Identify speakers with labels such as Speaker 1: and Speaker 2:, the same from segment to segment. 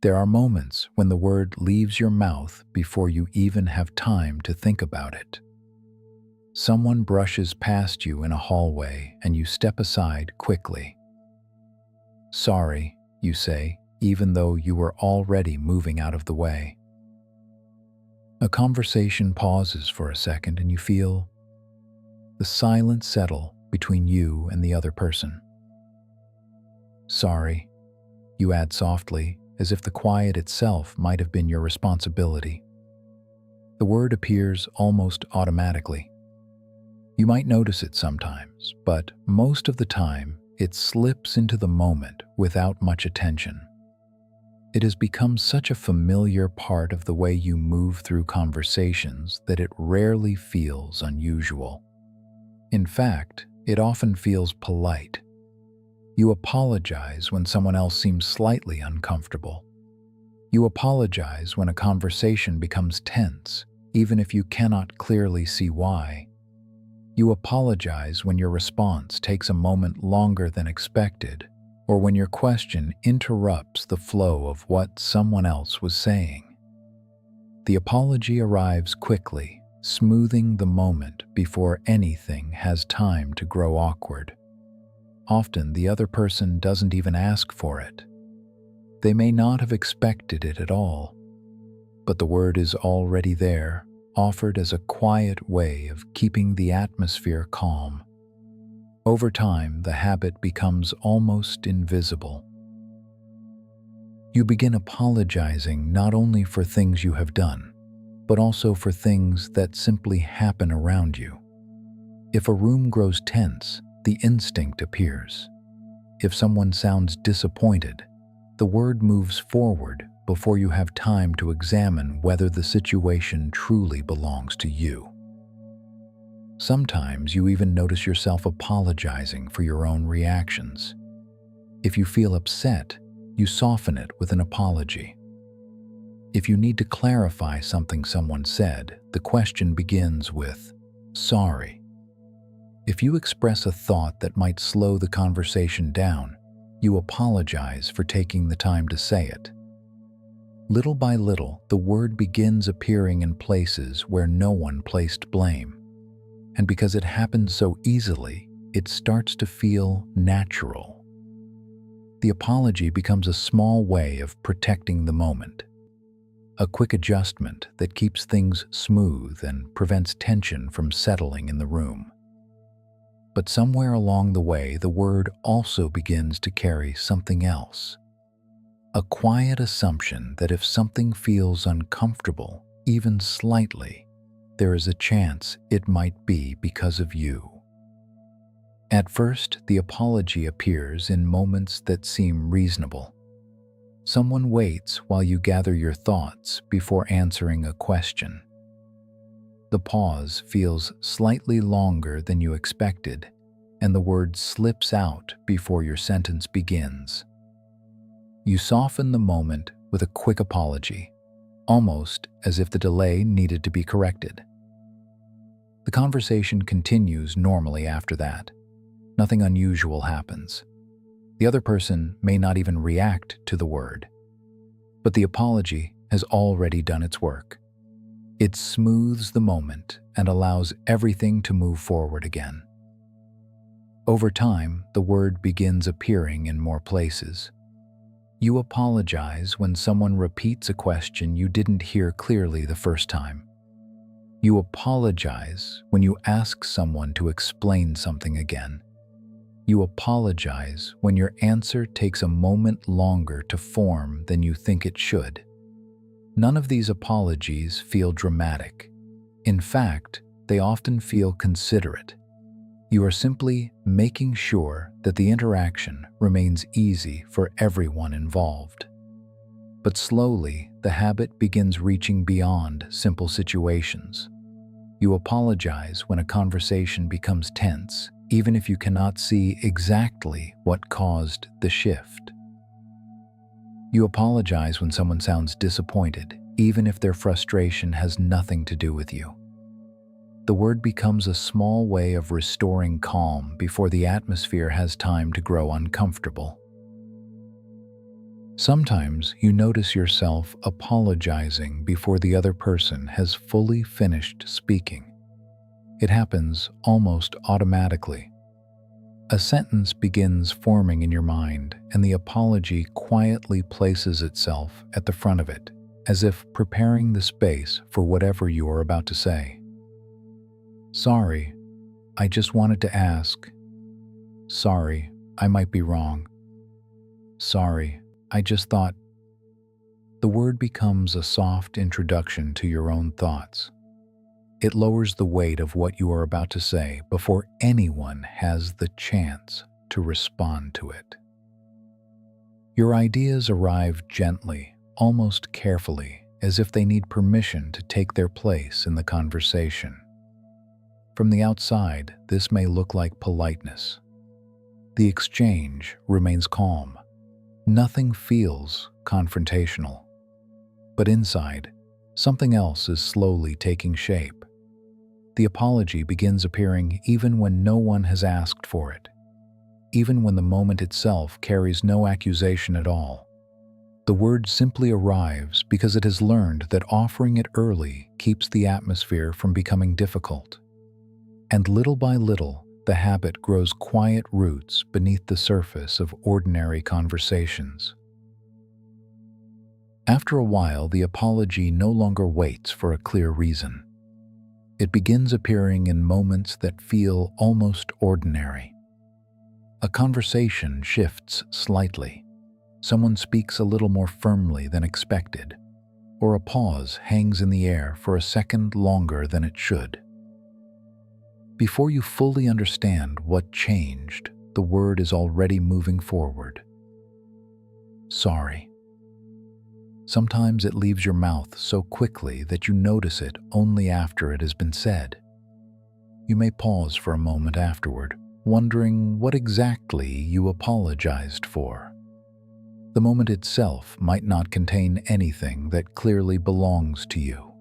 Speaker 1: There are moments when the word leaves your mouth before you even have time to think about it. Someone brushes past you in a hallway and you step aside quickly. "Sorry," you say, even though you were already moving out of the way. A conversation pauses for a second and you feel the silence settle between you and the other person. "Sorry," you add softly, as if the quiet itself might have been your responsibility. The word appears almost automatically. You might notice it sometimes, but most of the time, it slips into the moment without much attention. It has become such a familiar part of the way you move through conversations that it rarely feels unusual. In fact, it often feels polite. You apologize when someone else seems slightly uncomfortable. You apologize when a conversation becomes tense, even if you cannot clearly see why. You apologize when your response takes a moment longer than expected, or when your question interrupts the flow of what someone else was saying. The apology arrives quickly, smoothing the moment before anything has time to grow awkward. Often the other person doesn't even ask for it. They may not have expected it at all, but the word is already there, offered as a quiet way of keeping the atmosphere calm. Over time, the habit becomes almost invisible. You begin apologizing not only for things you have done, but also for things that simply happen around you. If a room grows tense, the instinct appears. If someone sounds disappointed, the word moves forward before you have time to examine whether the situation truly belongs to you. Sometimes you even notice yourself apologizing for your own reactions. If you feel upset, you soften it with an apology. If you need to clarify something someone said, the question begins with, "Sorry." If you express a thought that might slow the conversation down, you apologize for taking the time to say it. Little by little, the word begins appearing in places where no one placed blame. And because it happens so easily, it starts to feel natural. The apology becomes a small way of protecting the moment. A quick adjustment that keeps things smooth and prevents tension from settling in the room. But somewhere along the way, the word also begins to carry something else. A quiet assumption that if something feels uncomfortable, even slightly, there is a chance it might be because of you. At first, the apology appears in moments that seem reasonable. Someone waits while you gather your thoughts before answering a question. The pause feels slightly longer than you expected, and the word slips out before your sentence begins. You soften the moment with a quick apology, almost as if the delay needed to be corrected. The conversation continues normally after that. Nothing unusual happens. The other person may not even react to the word, but the apology has already done its work. It smooths the moment and allows everything to move forward again. Over time, the word begins appearing in more places. You apologize when someone repeats a question you didn't hear clearly the first time. You apologize when you ask someone to explain something again. You apologize when your answer takes a moment longer to form than you think it should. None of these apologies feel dramatic. In fact, they often feel considerate. You are simply making sure that the interaction remains easy for everyone involved. But slowly, the habit begins reaching beyond simple situations. You apologize when a conversation becomes tense, even if you cannot see exactly what caused the shift. You apologize when someone sounds disappointed, even if their frustration has nothing to do with you. The word becomes a small way of restoring calm before the atmosphere has time to grow uncomfortable. Sometimes you notice yourself apologizing before the other person has fully finished speaking. It happens almost automatically. A sentence begins forming in your mind, and the apology quietly places itself at the front of it, as if preparing the space for whatever you are about to say. Sorry, I just wanted to ask. Sorry, I might be wrong. Sorry, I just thought. The word becomes a soft introduction to your own thoughts. It lowers the weight of what you are about to say before anyone has the chance to respond to it. Your ideas arrive gently, almost carefully, as if they need permission to take their place in the conversation. From the outside, this may look like politeness. The exchange remains calm. Nothing feels confrontational. But inside, something else is slowly taking shape. The apology begins appearing even when no one has asked for it, even when the moment itself carries no accusation at all. The word simply arrives because it has learned that offering it early keeps the atmosphere from becoming difficult. And little by little, the habit grows quiet roots beneath the surface of ordinary conversations. After a while, the apology no longer waits for a clear reason. It begins appearing in moments that feel almost ordinary. A conversation shifts slightly. Someone speaks a little more firmly than expected, or a pause hangs in the air for a second longer than it should. Before you fully understand what changed, the word is already moving forward. Sorry. Sometimes it leaves your mouth so quickly that you notice it only after it has been said. You may pause for a moment afterward, wondering what exactly you apologized for. The moment itself might not contain anything that clearly belongs to you.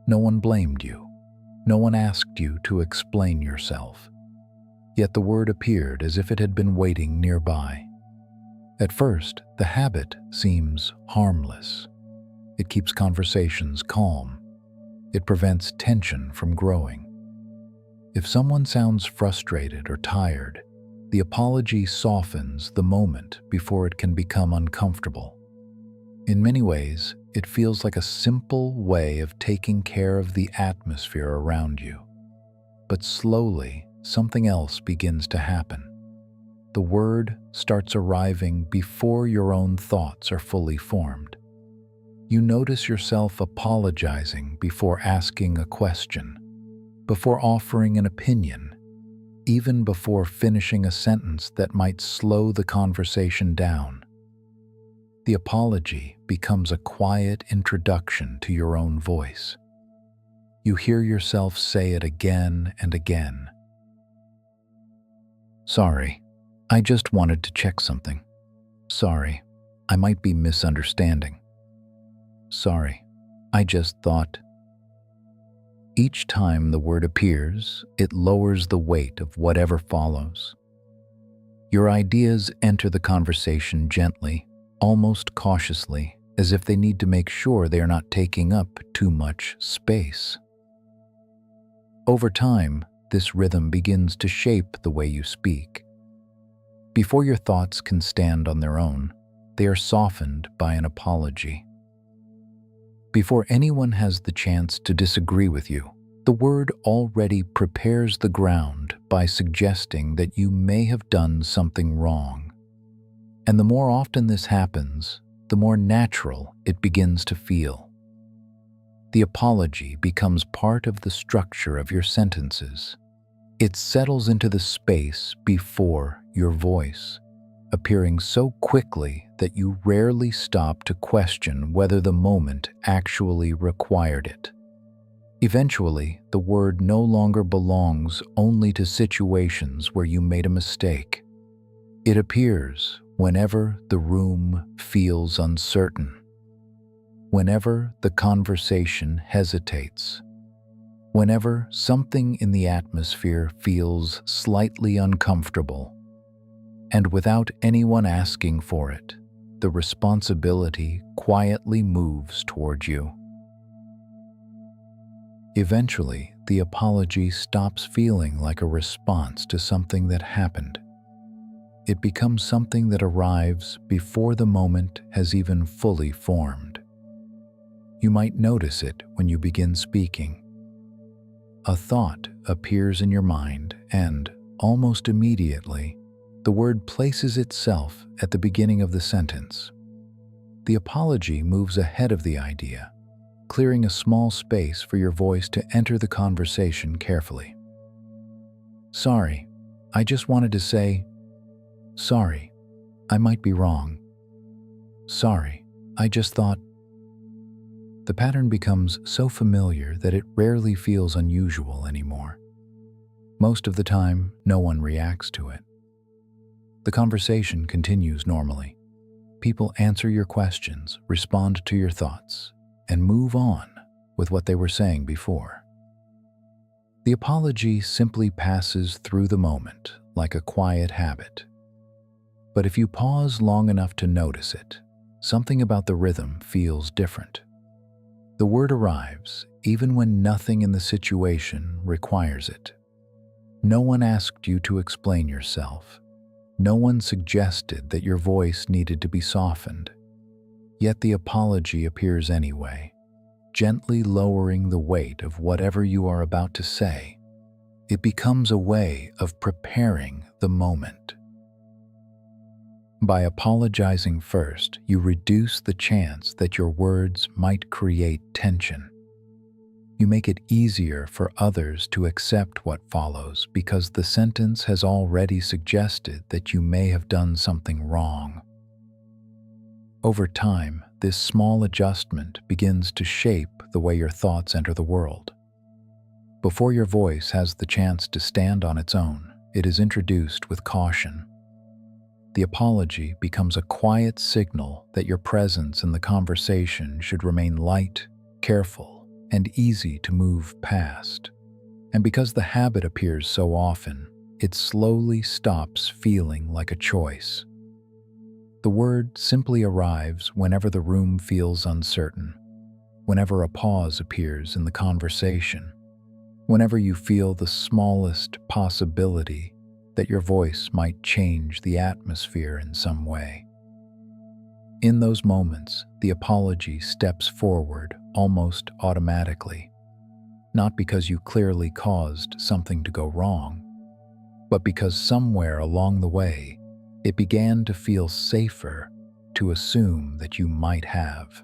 Speaker 1: No one blamed you. No one asked you to explain yourself. Yet the word appeared as if it had been waiting nearby. At first, the habit seems harmless. It keeps conversations calm. It prevents tension from growing. If someone sounds frustrated or tired, the apology softens the moment before it can become uncomfortable. In many ways, it feels like a simple way of taking care of the atmosphere around you. But slowly, something else begins to happen. The word starts arriving before your own thoughts are fully formed. You notice yourself apologizing before asking a question, before offering an opinion, even before finishing a sentence that might slow the conversation down. The apology becomes a quiet introduction to your own voice. You hear yourself say it again and again. Sorry, I just wanted to check something. Sorry, I might be misunderstanding. Sorry, I just thought. Each time the word appears, it lowers the weight of whatever follows. Your ideas enter the conversation gently, almost cautiously, as if they need to make sure they are not taking up too much space. Over time, this rhythm begins to shape the way you speak. Before your thoughts can stand on their own, they are softened by an apology. Before anyone has the chance to disagree with you, the word already prepares the ground by suggesting that you may have done something wrong. And the more often this happens, the more natural it begins to feel. The apology becomes part of the structure of your sentences. It settles into the space before your voice, appearing so quickly that you rarely stop to question whether the moment actually required it. Eventually, the word no longer belongs only to situations where you made a mistake. It appears whenever the room feels uncertain, whenever the conversation hesitates, whenever something in the atmosphere feels slightly uncomfortable, and without anyone asking for it, the responsibility quietly moves towards you. Eventually, the apology stops feeling like a response to something that happened. It becomes something that arrives before the moment has even fully formed. You might notice it when you begin speaking. A thought appears in your mind, and, almost immediately, the word places itself at the beginning of the sentence. The apology moves ahead of the idea, clearing a small space for your voice to enter the conversation carefully. Sorry, I just wanted to say, sorry, I might be wrong. Sorry, I just thought. The pattern becomes so familiar that it rarely feels unusual anymore. Most of the time, no one reacts to it. The conversation continues normally. People answer your questions, respond to your thoughts, and move on with what they were saying before. The apology simply passes through the moment like a quiet habit. But if you pause long enough to notice it, something about the rhythm feels different. The word arrives even when nothing in the situation requires it. No one asked you to explain yourself. No one suggested that your voice needed to be softened. Yet the apology appears anyway, gently lowering the weight of whatever you are about to say. It becomes a way of preparing the moment. By apologizing first, you reduce the chance that your words might create tension. You make it easier for others to accept what follows because the sentence has already suggested that you may have done something wrong. Over time, this small adjustment begins to shape the way your thoughts enter the world. Before your voice has the chance to stand on its own, it is introduced with caution. The apology becomes a quiet signal that your presence in the conversation should remain light, careful, and easy to move past. And because the habit appears so often, it slowly stops feeling like a choice. The word simply arrives whenever the room feels uncertain, whenever a pause appears in the conversation, whenever you feel the smallest possibility that your voice might change the atmosphere in some way. In those moments, the apology steps forward almost automatically, not because you clearly caused something to go wrong, but because somewhere along the way, it began to feel safer to assume that you might have.